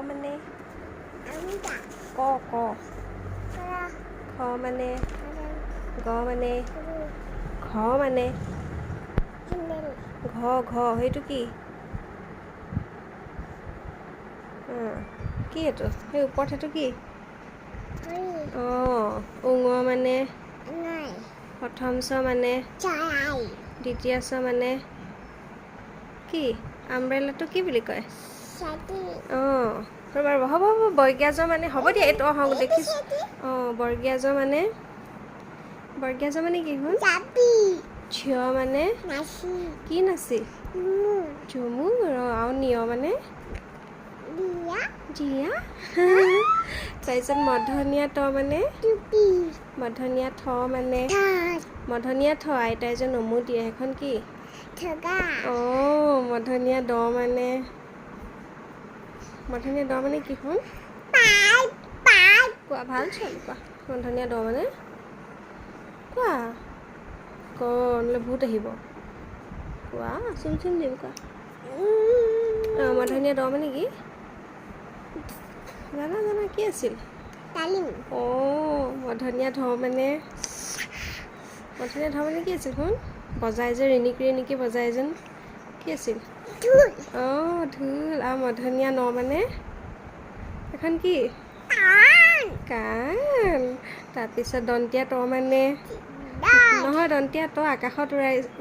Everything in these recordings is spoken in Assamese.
মানে ক ক খ মানে গ মানে ঘ মানে ঘ ঘ সেইটো কি কি এইটো সেই ওপৰত সেইটো কি অঁ উঙ মানে প্ৰথম চ মানে দ্বিতীয় চ মানে কি আমব্ৰেলাটো কি বুলি কয় অঁ ৰ'বা হ'ব হ'ব বৰ্গীয়া জ মানে হ'ব দিয়া এইটো অঁ দেখিছোঁ অঁ বৰ্গীয়া জ মানে কি হ'ল ঝিয় মানে কি নাচি ঝুমুৰ আৰু নিয় মানে জিয়া তাৰপিছত মধনীয়া ত মানে মধনীয়া ঠ মানে মধনীয়া ঠ আইতাই যে নমু দিয়ে সেইখন কি অঁ মধনীয়া দ মানে কি হ'ল কোৱা ভাল ছোৱালী কোৱা মধনীয়া দ মানে কোৱা ক নহ'লে ভূত আহিব কোৱা চোন দিম কোৱা অঁ মধনীয়া দ মানে কি জানা কি আছিল অঁ মধনীয়া ধ মানে কি আছিল শুন বজাই যে ৰিণিকি বজাই যেন কি আছিল অঁ ঢোল আৰু মধনীয়া ন মানে এখন কি কাণ তাৰপিছত দন্তীয়া ত মানে নহয় দন্তীয়া ত আকাশত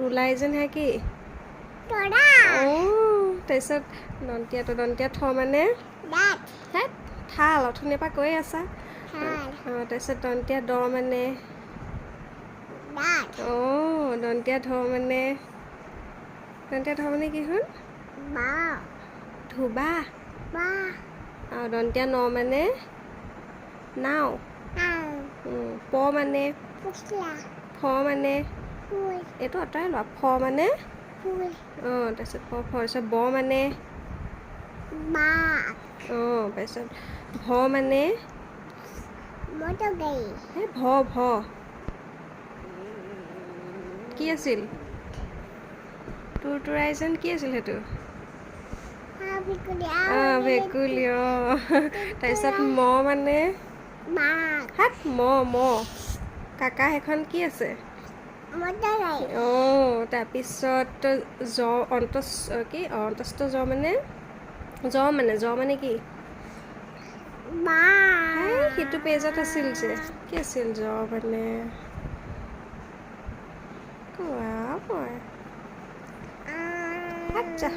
ওলাই যেন হে কি অঁ তাৰপিছত দন্তীয়া ঠ মানে থাল অথনিৰ পৰা কৈ আছা অঁ তাৰপিছত দন্তীয়া দ মানে অঁ দন্তীয়া ধ মানে কি হ'ল ধুবা আৰু দন্তীয়া ন মানে নাও প মানে ফ মানে এইটো আঁতৰাই লোৱা ফ মানে অঁ তাৰপিছত তাৰপিছত ব মানে অঁ তাৰপিছত ভ মানে ভ কি আছিল তুৰতুৰাই যেন কি আছিল সেইটো ভেকুলী অঁ তাৰপিছত ম মানে ম কাকা সেইখন কি আছে অঁ তাৰপিছত জ অন্তস্থ জ মানে কি সেইটো পেজত আছিল যে কি আছিল জ মানে কোৱা মই আচ্ছা